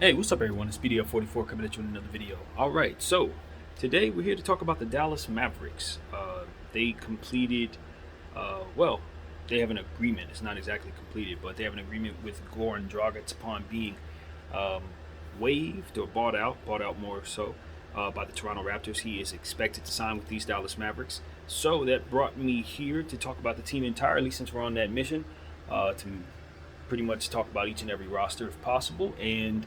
Hey, what's up, everyone? It's BDF44 coming at you with another video. All right, so today we're here to talk about the Dallas Mavericks. They completed, well, they have an agreement. It's not exactly completed, but they have an agreement with Goran Dragic upon being um, waived or bought out more so by the Toronto Raptors. He is expected to sign with these Dallas Mavericks. So that brought me here to talk about the team entirely, since we're on that mission, to pretty much talk about each and every roster if possible. And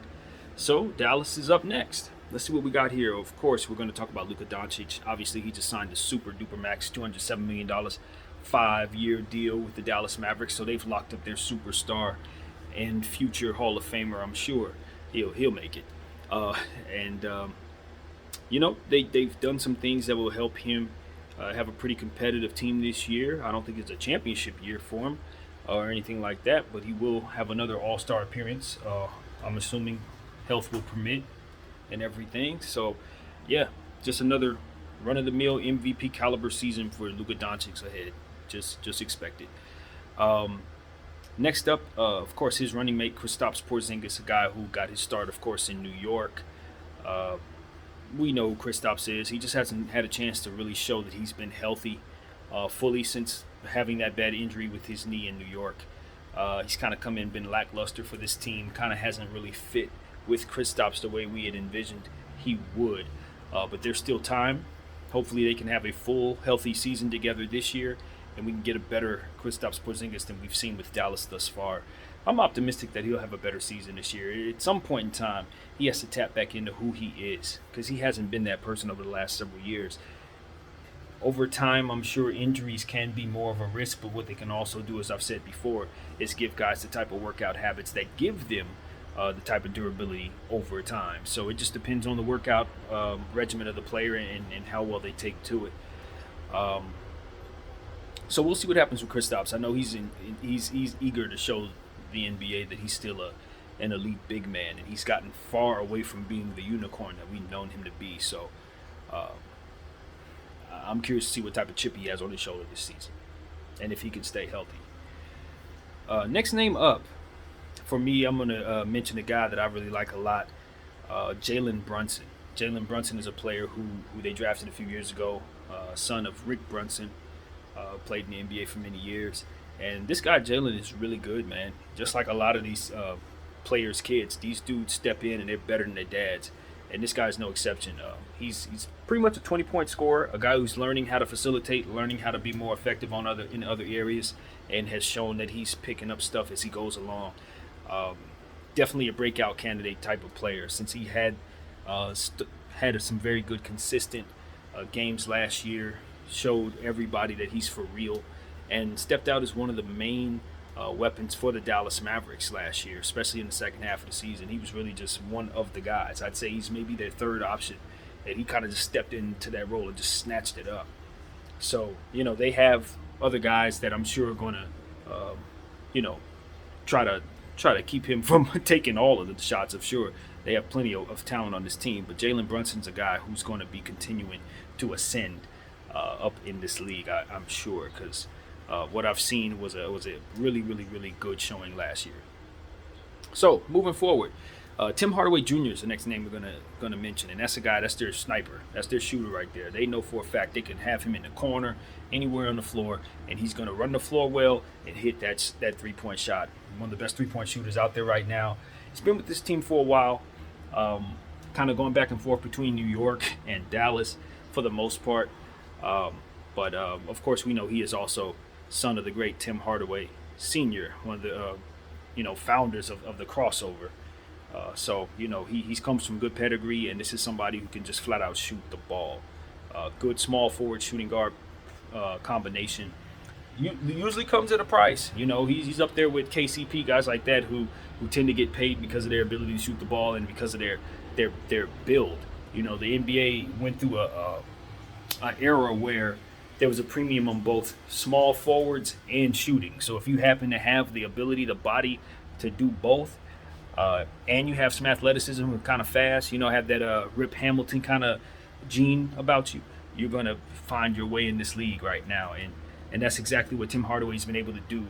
so Dallas is up next. Let's see what we got here. Of course, we're going to talk about Luka Doncic. Obviously, he just signed a super duper max $207 million 5-year deal with the Dallas Mavericks. So they've locked up their superstar and future Hall of Famer. I'm sure he'll make it. And they've done some things that will help him have a pretty competitive team this year. I don't think it's a championship year for him or anything like that, but he will have another All-Star appearance. I'm assuming health will permit and everything. So, yeah, just another run-of-the-mill MVP caliber season for Luka Doncic ahead. Just expect it. Next up, of course, his running mate Christops Porzingis, a guy who got his start, of course, in New York. Uh, we know who Kristaps is. He just hasn't had a chance to really show that he's been healthy fully since having that bad injury with his knee in New York. He's kind of come in, been lackluster for this team, kind of hasn't really fit with Kristaps the way we had envisioned he would. But there's still time. Hopefully they can have a full, healthy season together this year, and we can get a better Kristaps Porzingis than we've seen with Dallas thus far. I'm optimistic that he'll have a better season this year. At some point in time, he has to tap back into who he is, because he hasn't been that person over the last several years. Over time, I'm sure injuries can be more of a risk, but what they can also do, as I've said before, is give guys the type of workout habits that give them the type of durability over time. So it just depends on the workout regimen of the player and how well they take to it. So we'll see what happens with Kristaps. I know he's eager to show the NBA that he's still an elite big man, and he's gotten far away from being the unicorn that we've known him to be. So I'm curious to see what type of chip he has on his shoulder this season, and if he can stay healthy. Next name up for me, I'm going to mention a guy that I really like a lot, Jalen Brunson. Jalen Brunson is a player who they drafted a few years ago, son of Rick Brunson, played in the NBA for many years. And this guy, Jalen, is really good, man. Just like a lot of these players' kids, these dudes step in and they're better than their dads. And this guy's no exception. He's pretty much a 20-point scorer, a guy who's learning how to facilitate, learning how to be more effective in other areas, and has shown that he's picking up stuff as he goes along. Definitely a breakout candidate type of player, since he had some very good consistent games last year, showed everybody that he's for real, and stepped out as one of the main weapons for the Dallas Mavericks last year, especially in the second half of the season. He was really just one of the guys. I'd say he's maybe their third option, and he kind of just stepped into that role and just snatched it up. So, they have other guys that I'm sure are going to, try to keep him from taking all of the shots. I'm sure they have plenty of talent on this team, but Jalen Brunson's a guy who's going to be continuing to ascend up in this league, I'm sure, because what I've seen was a really, really, really good showing last year. So moving forward, Tim Hardaway Jr. is the next name we're gonna mention, and that's a guy, that's their sniper, that's their shooter right there. They know for a fact they can have him in the corner, anywhere on the floor, and he's gonna run the floor well and hit that 3-point shot. One of the best 3-point shooters out there right now. He's been with this team for a while, kind of going back and forth between New York and Dallas for the most part. But of course, we know he is also son of the great Tim Hardaway Sr., one of the founders of the crossover. So he's comes from good pedigree, and this is somebody who can just flat out shoot the ball. Good small forward shooting guard combination. Usually comes at a price. He's up there with KCP, guys like that who tend to get paid because of their ability to shoot the ball and because of their build. The NBA went through an era where there was a premium on both small forwards and shooting. So if you happen to have the ability, the body to do both, and you have some athleticism and kind of fast, have that Rip Hamilton kind of gene about you, you're going to find your way in this league right now. And that's exactly what Tim Hardaway's been able to do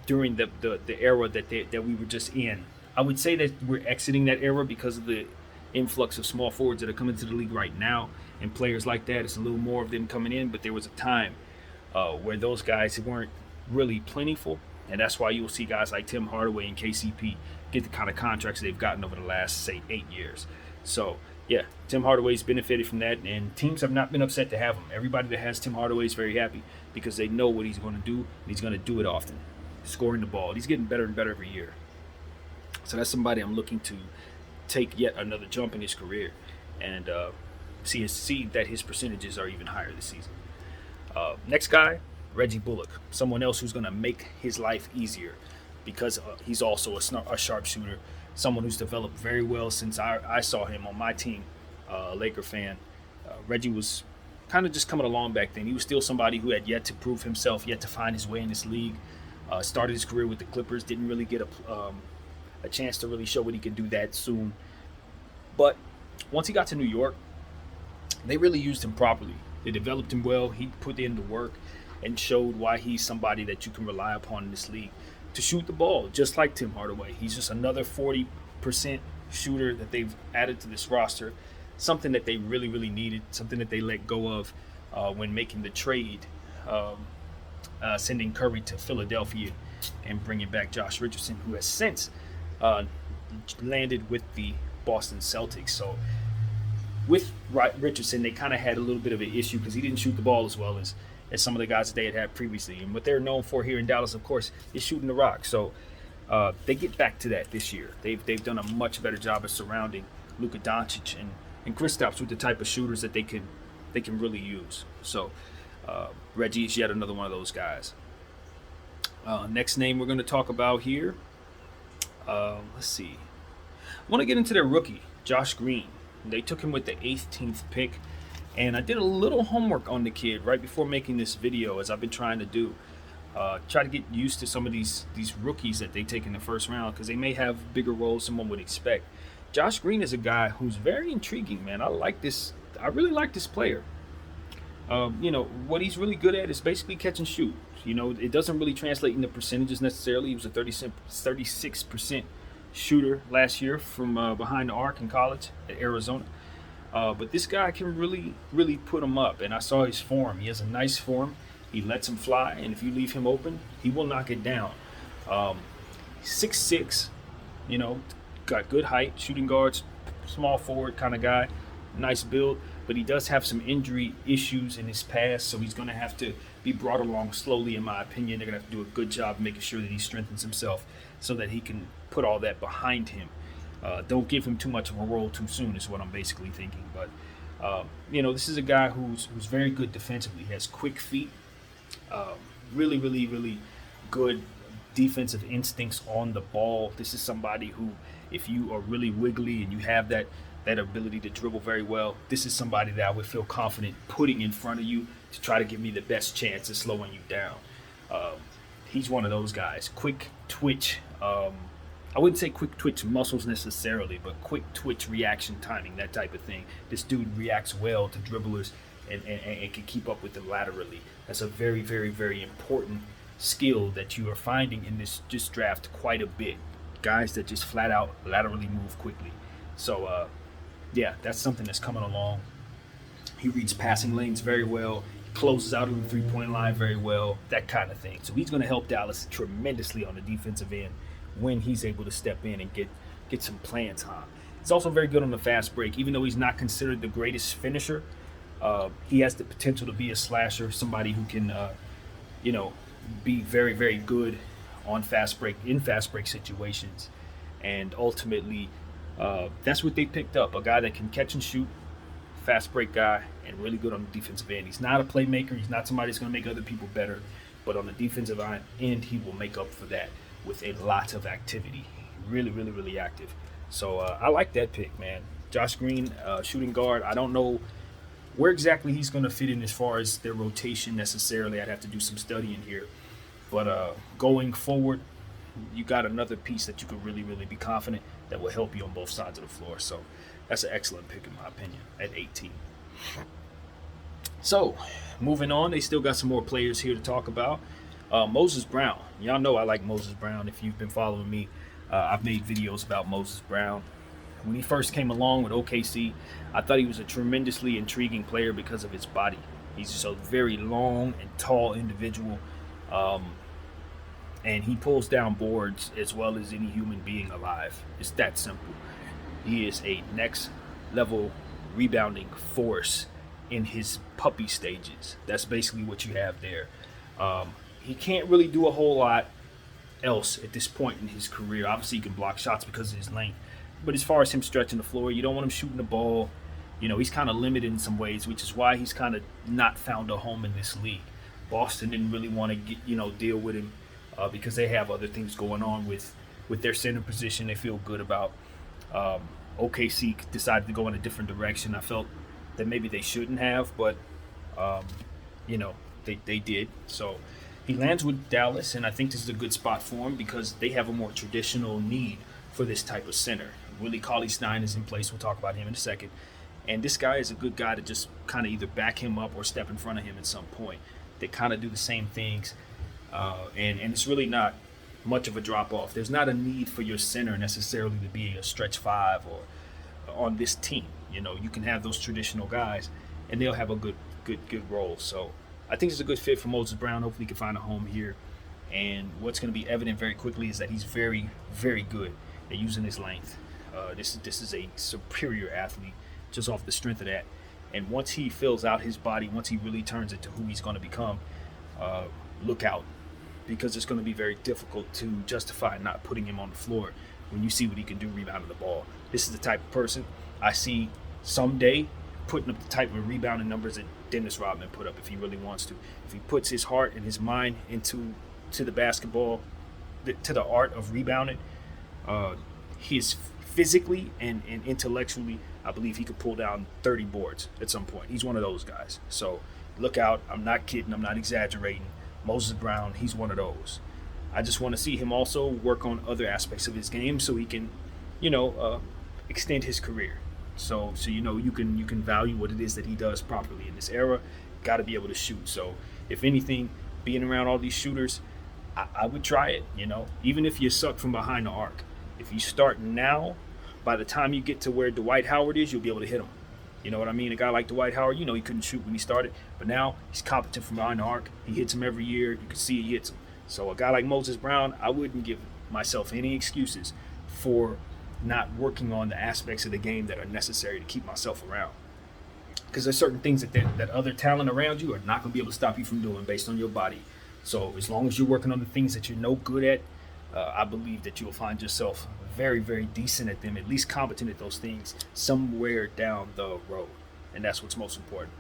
during the era that we were just in I would say that we're exiting that era because of the influx of small forwards that are coming to the league right now, and players like that. It's a little more of them coming in, but there was a time where those guys weren't really plentiful, and that's why you'll see guys like Tim Hardaway and KCP get the kind of contracts they've gotten over the last, say, 8 years. So, yeah, Tim Hardaway's benefited from that, and teams have not been upset to have him. Everybody that has Tim Hardaway is very happy because they know what he's going to do, and he's going to do it often, scoring the ball. He's getting better and better every year. So that's somebody I'm looking to take yet another jump in his career and see that his percentages are even higher this season. Next guy, Reggie Bullock, someone else who's going to make his life easier because he's also a sharpshooter, someone who's developed very well since I saw him on my team, a Laker fan. Reggie was kind of just coming along back then. He was still somebody who had yet to prove himself, yet to find his way in this league. Started his career with the Clippers, didn't really get a chance to really show what he could do that soon. But once he got to New York, they really used him properly. They developed him well. He put in the work and showed why he's somebody that you can rely upon in this league to shoot the ball, just like Tim Hardaway. He's just another 40% shooter that they've added to this roster, something that they really, really needed, something that they let go of when making the trade, sending Curry to Philadelphia and bringing back Josh Richardson, who has since landed with the Boston Celtics. So with Richardson, they kind of had a little bit of an issue because he didn't shoot the ball as well as some of the guys that they had previously. And what they're known for here in Dallas, of course, is shooting the rock. So they get back to that this year. They've done a much better job of surrounding Luka Doncic and Kristops with the type of shooters that they can really use. So Reggie is yet another one of those guys. Next name we're going to talk about here. Let's see. I want to get into their rookie, Josh Green. They took him with the 18th pick, and I did a little homework on the kid right before making this video, as I've been trying to do. Try to get used to some of these rookies that they take in the first round because they may have bigger roles than one would expect. Josh Green is a guy who's very intriguing, man. I really like this player. What he's really good at is basically catch and shoot. It doesn't really translate into percentages necessarily. He was a 36% shooter last year from behind the arc in college at Arizona. But this guy can really, really put him up. And I saw his form. He has a nice form. He lets him fly. And if you leave him open, he will knock it down. 6'6", got good height, shooting guards, small forward kind of guy. Nice build. But he does have some injury issues in his past, so he's going to have to be brought along slowly, in my opinion. They're going to have to do a good job making sure that he strengthens himself so that he can put all that behind him. Don't give him too much of a role too soon is what I'm basically thinking. But, this is a guy who's very good defensively. He has quick feet, really, really, really good defensive instincts on the ball. This is somebody who, if you are really wiggly and you have that ability to dribble very well, this is somebody that I would feel confident putting in front of you to try to give me the best chance of slowing you down. He's one of those guys. Quick twitch. I wouldn't say quick twitch muscles necessarily, but quick twitch reaction timing, that type of thing. This dude reacts well to dribblers and can keep up with them laterally. That's a very, very, very important skill that you are finding in this draft quite a bit. Guys that just flat out laterally move quickly. So, that's something that's coming along. He reads passing lanes very well, closes out on the three-point line very well, that kind of thing. So he's going to help Dallas tremendously on the defensive end when he's able to step in and get some playing time. He's also very good on the fast break. Even though he's not considered the greatest finisher, he has the potential to be a slasher, somebody who can, be very, very good on fast break situations. And ultimately, that's what they picked up, a guy that can catch and shoot, fast break guy, and really good on the defensive end. He's not a playmaker. He's not somebody that's going to make other people better. But on the defensive end, he will make up for that with a lot of activity. Really, really, really active. So I like that pick, man. Josh Green, shooting guard. I don't know where exactly he's going to fit in as far as their rotation necessarily. I'd have to do some studying here. But going forward, you got another piece that you could really, really be confident that will help you on both sides of the floor. So that's an excellent pick in my opinion at 18. So moving on, they still got some more players here to talk about. Moses Brown. Y'all know I like Moses Brown if you've been following me. I've made videos about Moses Brown. When he first came along with OKC, I thought he was a tremendously intriguing player because of his body. He's just a very long and tall individual, and he pulls down boards as well as any human being alive. It's that simple. He is a next level rebounding force in his puppy stages. That's basically what you have there. He can't really do a whole lot else at this point in his career. Obviously, he can block shots because of his length. But as far as him stretching the floor, you don't want him shooting the ball. You know, he's kind of limited in some ways, which is why he's kind of not found a home in this league. Boston didn't really want to deal with him because they have other things going on with their center position they feel good about. OKC decided to go in a different direction. I felt that maybe they shouldn't have, but they did. So he lands with Dallas, and I think this is a good spot for him because they have a more traditional need for this type of center. Willie Cauley-Stein is in place. We'll talk about him in a second. And this guy is a good guy to just kind of either back him up or step in front of him at some point. They kind of do the same things, and it's really not much of a drop-off. There's not a need for your center necessarily to be a stretch five or on this team. You can have those traditional guys, and they'll have a good role. So I think it's a good fit for Moses Brown. Hopefully he can find a home here. And what's going to be evident very quickly is that he's very, very good at using his length. This is a superior athlete just off the strength of that. And once he fills out his body, once he really turns into who he's going to become, look out, because it's going to be very difficult to justify not putting him on the floor when you see what he can do rebounding the ball. This is the type of person I see someday putting up the type of rebounding numbers that Dennis Rodman put up if he really wants to. If he puts his heart and his mind into the basketball, to the art of rebounding, he is physically and intellectually, I believe he could pull down 30 boards at some point. He's one of those guys. So look out. I'm not kidding. I'm not exaggerating. Moses Brown, he's one of those. I just want to see him also work on other aspects of his game so he can, extend his career. So you can value what it is that he does properly in this era. Got to be able to shoot. So if anything, being around all these shooters, I would try it. Even if you suck from behind the arc. If you start now, by the time you get to where Dwight Howard is, you'll be able to hit him. You know what I mean? A guy like Dwight Howard, he couldn't shoot when he started, but now he's competent from behind the arc. He hits him every year. You can see he hits him. So a guy like Moses Brown, I wouldn't give myself any excuses for not working on the aspects of the game that are necessary to keep myself around. Because there's certain things that other talent around you are not going to be able to stop you from doing based on your body. So as long as you're working on the things that you're no good at, I believe that you'll find yourself very, very decent at them, at least competent at those things somewhere down the road. And that's what's most important.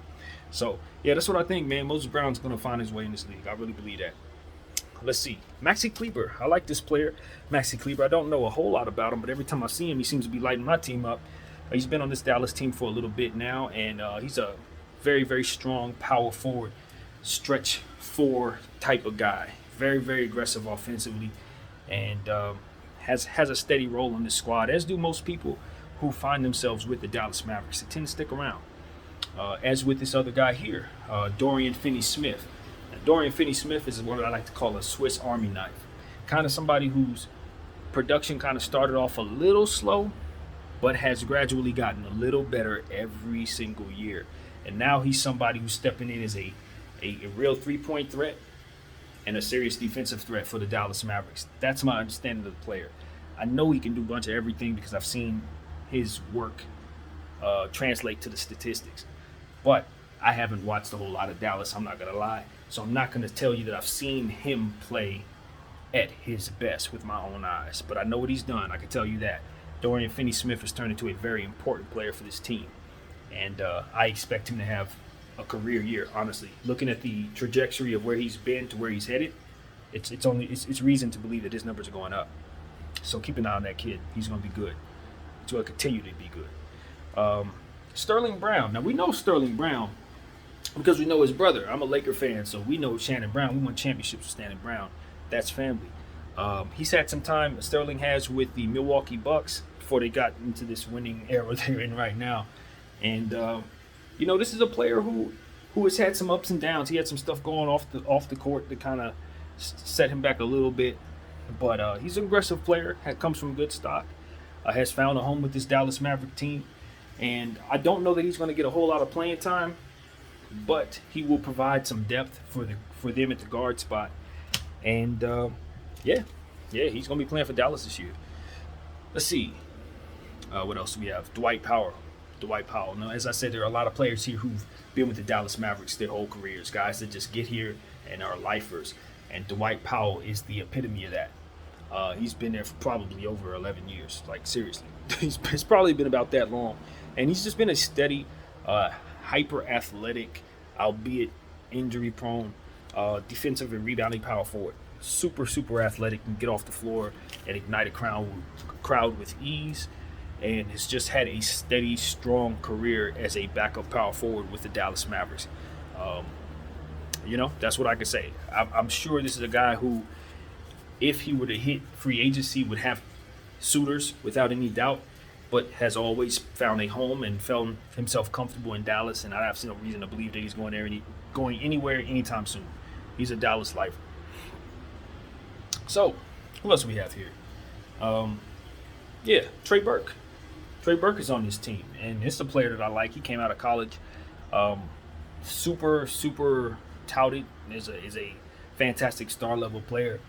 So, yeah, that's what I think, man. Moses Brown's going to find his way in this league. I really believe that. Let's see. Maxie Kleber. I like this player, Maxie Kleber. I don't know a whole lot about him, but every time I see him, he seems to be lighting my team up. He's been on this Dallas team for a little bit now, and he's a very, very strong power forward, stretch four type of guy. Very, very aggressive offensively, and has a steady role in this squad, as do most people who find themselves with the Dallas Mavericks. They tend to stick around, as with this other guy here, Dorian Finney-Smith. Now, Dorian Finney-Smith is what I like to call a Swiss Army knife, kind of somebody whose production kind of started off a little slow, but has gradually gotten a little better every single year. And now he's somebody who's stepping in as a real three-point threat and a serious defensive threat for the Dallas Mavericks. That's my understanding of the player. I know he can do a bunch of everything because I've seen his work translate to the statistics. But I haven't watched a whole lot of Dallas, I'm not going to lie. So I'm not going to tell you that I've seen him play at his best with my own eyes. But I know what he's done, I can tell you that. Dorian Finney-Smith has turned into a very important player for this team. And I expect him to have a career year, honestly. Looking at the trajectory of where he's been to where he's headed, it's reason to believe that his numbers are going up. So keep an eye on that kid. He's going to be good. He's going to continue to be good. Sterling Brown. Now, we know Sterling Brown because we know his brother. I'm a Laker fan, so we know Shannon Brown. We won championships with Shannon Brown. That's family. He's had some time, Sterling has, with the Milwaukee Bucks before they got into this winning era they're in right now. And, this is a player who has had some ups and downs. He had some stuff going off the court that kind of set him back a little bit. But he's an aggressive player, comes from good stock, has found a home with this Dallas Maverick team. And I don't know that he's going to get a whole lot of playing time, but he will provide some depth for them at the guard spot. And yeah, he's going to be playing for Dallas this year. Let's see. What else do we have? Dwight Powell. Now, as I said, there are a lot of players here who've been with the Dallas Mavericks their whole careers, guys that just get here and are lifers. And Dwight Powell is the epitome of that. He's been there for probably over 11 years. Like, seriously. It's probably been about that long. And he's just been a steady, hyper-athletic, albeit injury-prone, defensive and rebounding power forward. Super, super athletic, can get off the floor and ignite a crowd with ease. And has just had a steady, strong career as a backup power forward with the Dallas Mavericks. That's what I can say. I'm sure this is a guy who, if he were to hit free agency, would have suitors without any doubt, but has always found a home and found himself comfortable in Dallas, and I have no reason to believe that he's going anywhere anytime soon. He's a Dallas lifer. So, who else do we have here? Trey Burke. Trey Burke is on this team, and it's a player that I like. He came out of college, super, super touted, is a fantastic star-level player.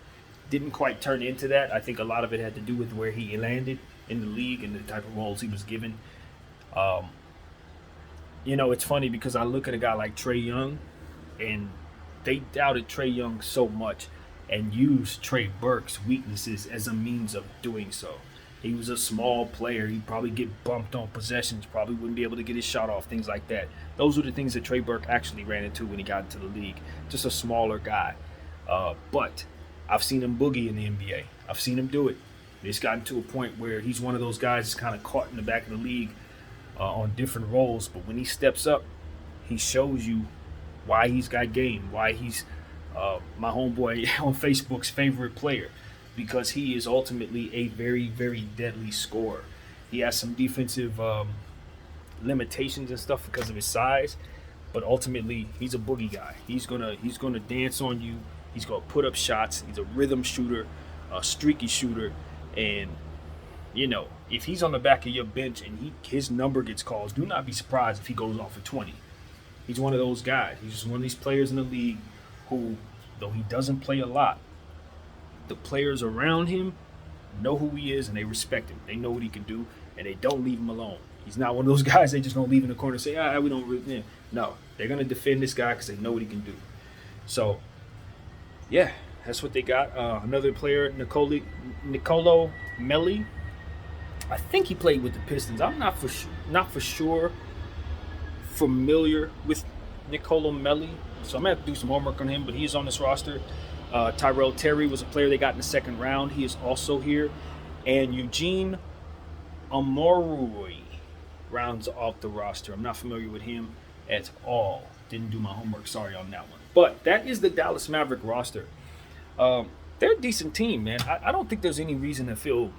Didn't quite turn into that. I think a lot of it had to do with where he landed in the league and the type of roles he was given. It's funny because I look at a guy like Trae Young, and they doubted Trae Young so much and used Trey Burke's weaknesses as a means of doing so. He was a small player. He'd probably get bumped on possessions, probably wouldn't be able to get his shot off, things like that. Those were the things that Trey Burke actually ran into when he got into the league. Just a smaller guy. But I've seen him boogie in the NBA. I've seen him do it. It's gotten to a point where he's one of those guys that's kind of caught in the back of the league on different roles. But when he steps up, he shows you why he's got game, why he's my homeboy on Facebook's favorite player, because he is ultimately a very, very deadly scorer. He has some defensive limitations and stuff because of his size, but ultimately he's a boogie guy. He's gonna dance on you. He's gonna put up shots. He's a rhythm shooter, a streaky shooter, and if he's on the back of your bench and his number gets called, do not be surprised if he goes off for 20. He's one of those guys. He's just one of these players in the league who, though he doesn't play a lot, the players around him know who he is and they respect him. They know what he can do, and they don't leave him alone. He's not one of those guys they just gonna leave in the corner and say, we don't really. Yeah. No, they're gonna defend this guy because they know what he can do. So, yeah, that's what they got. Another player, Nicolo Melli. I think he played with the Pistons. I'm not for sure familiar with Nicolo Melli, so I'm gonna have to do some homework on him. But he's on this roster. Tyrell Terry was a player they got in the second round. He is also here. And Eugene Amorui rounds off the roster. I'm not familiar with him at all. Didn't do my homework. Sorry on that one. But that is the Dallas Maverick roster. They're a decent team, man. I don't think there's any reason to feel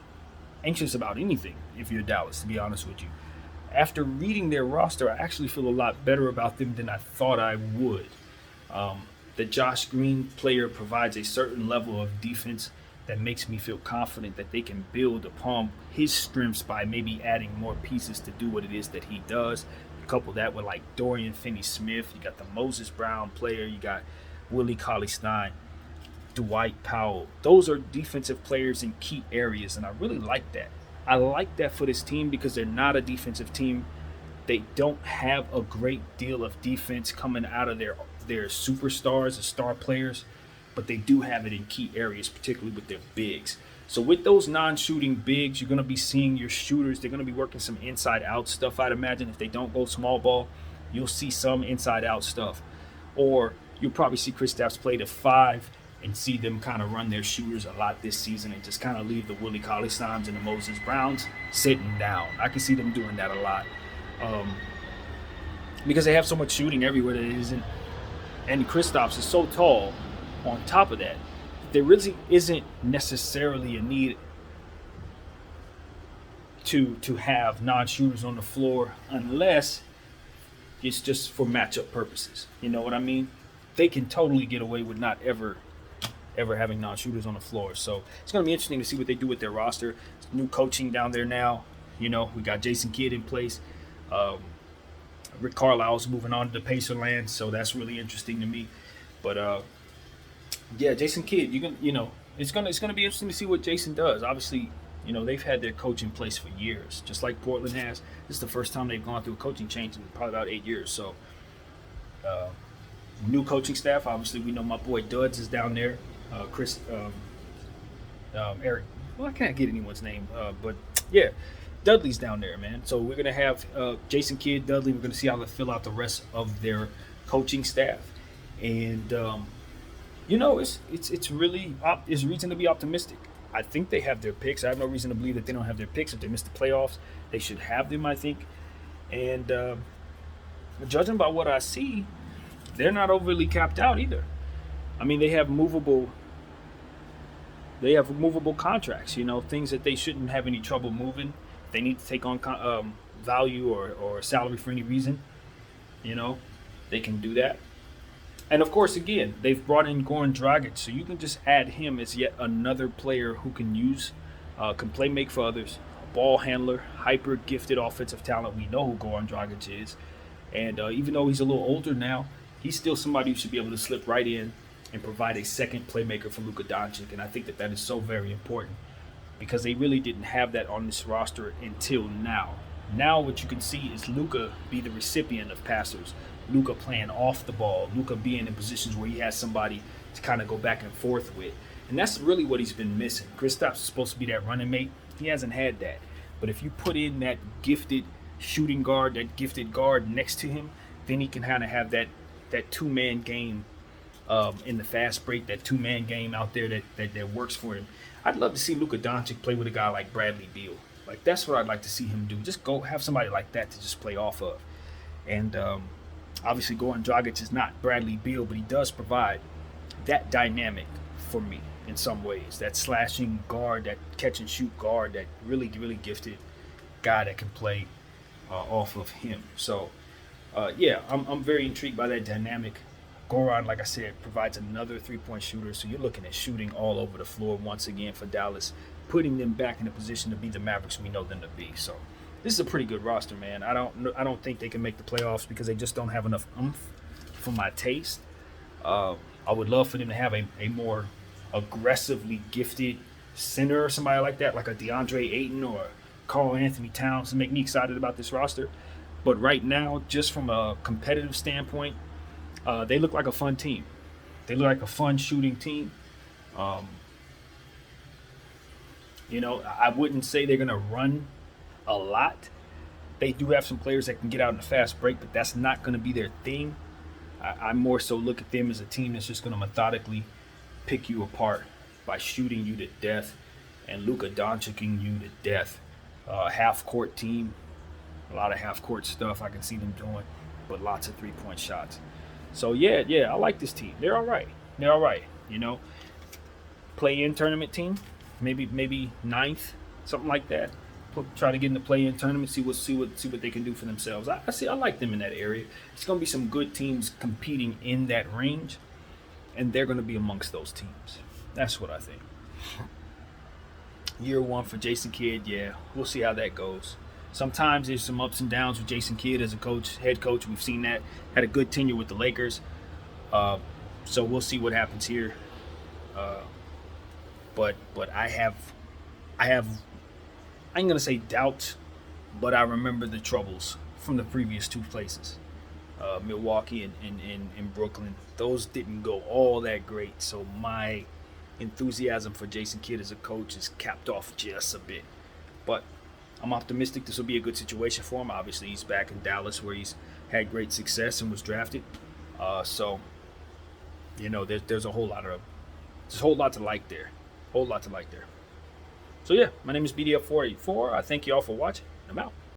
anxious about anything if you're Dallas, to be honest with you. After reading their roster, I actually feel a lot better about them than I thought I would. The Josh Green player provides a certain level of defense that makes me feel confident that they can build upon his strengths by maybe adding more pieces to do what it is that he does. You couple that with like Dorian Finney-Smith, you got the Moses Brown player, you got Willie Cauley-Stein, Dwight Powell. Those are defensive players in key areas, and I really like that. I like that for this team because they're not a defensive team. They don't have a great deal of defense coming out of their superstars and star players, but they do have it in key areas, particularly with their bigs. So with those non-shooting bigs, you're going to be seeing your shooters. They're going to be working some inside-out stuff, I'd imagine. If they don't go small ball, you'll see some inside-out stuff. Or you'll probably see Kristaps play the 5 and see them kind of run their shooters a lot this season and just kind of leave the Willie Cauley-Steins and the Moses Browns sitting down. I can see them doing that a lot because they have so much shooting everywhere that it isn't. And Kristaps is so tall on top of that, there really isn't necessarily a need to have non-shooters on the floor unless it's just for matchup purposes. You know what I mean? They can totally get away with not ever ever having non-shooters on the floor. So it's going to be interesting to see what they do with their roster. New coaching down there now. We got Jason Kidd in place. Rick Carlisle's moving on to the Pacerland, so that's really interesting to me. But yeah, Jason Kidd, it's gonna be interesting to see what Jason does. Obviously, they've had their coach in place for years, just like Portland has. This is the first time they've gone through a coaching change in probably about 8 years. So, new coaching staff. Obviously, we know my boy Duds is down there. Eric. Well, I can't get anyone's name, but yeah, Dudley's down there, man. So we're gonna have Jason Kidd, Dudley. We're gonna see how they fill out the rest of their coaching staff, and it's really there's reason to be optimistic. I think they have their picks. I have no reason to believe that they don't have their picks. If they miss the playoffs, they should have them, I think. And judging by what I see, they're not overly capped out either. I mean, they have movable contracts, things that they shouldn't have any trouble moving. If they need to take on value or salary for any reason, they can do that. And of course, again, they've brought in Goran Dragic, so you can just add him as yet another player who can play make for others, a ball handler, hyper gifted offensive talent. We know who Goran Dragic is, and even though he's a little older now, he's still somebody who should be able to slip right in and provide a second playmaker for Luka Doncic. And I think that is so very important because they really didn't have that on this roster until now. Now what you can see is Luka be the recipient of passers, Luka playing off the ball, Luka being in positions where he has somebody to kind of go back and forth with. And that's really what he's been missing. Christops is supposed to be that running mate. He hasn't had that. But if you put in that gifted shooting guard, that gifted guard next to him, then he can kind of have that two-man game in the fast break, that two-man game out there that works for him. I'd love to see Luka Doncic play with a guy like Bradley Beal. Like, that's what I'd like to see him do. Just go have somebody like that to just play off of. And obviously Goran Dragic is not Bradley Beal, but he does provide that dynamic for me in some ways. That slashing guard, that catch-and-shoot guard, that really, really gifted guy that can play off of him. So, yeah, I'm very intrigued by that dynamic. Goran, like I said, provides another three-point shooter, so you're looking at shooting all over the floor once again for Dallas, putting them back in a position to be the Mavericks we know them to be. So this is a pretty good roster, man. I don't think they can make the playoffs because they just don't have enough oomph for my taste. I would love for them to have a more aggressively gifted center or somebody like that, like a DeAndre Ayton or Karl Anthony Towns, to make me excited about this roster. But right now, just from a competitive standpoint, they look like a fun team. They look like a fun shooting team. I wouldn't say they're going to run a lot. They do have some players that can get out in a fast break, but that's not going to be their thing. I more so look at them as a team that's just going to methodically pick you apart by shooting you to death and Luka Doncicing you to death. Half-court team, a lot of half-court stuff I can see them doing, but lots of three-point shots. So, yeah, I like this team. They're all right. Play-in tournament team, maybe ninth, something like that. Try to get in the play-in tournament, see what they can do for themselves. I like them in that area. It's going to be some good teams competing in that range, and they're going to be amongst those teams. That's what I think. Year one for Jason Kidd, yeah, we'll see how that goes. Sometimes there's some ups and downs with Jason Kidd as a coach, head coach. We've seen that. Had a good tenure with the Lakers. So we'll see what happens here. But I have I ain't gonna say doubt, but I remember the troubles from the previous two places. Milwaukee and Brooklyn. Those didn't go all that great. So my enthusiasm for Jason Kidd as a coach is capped off just a bit. But I'm optimistic this will be a good situation for him. Obviously, he's back in Dallas where he's had great success and was drafted. So, there's a whole lot to like there. So, yeah, my name is BDF484. I thank you all for watching. I'm out.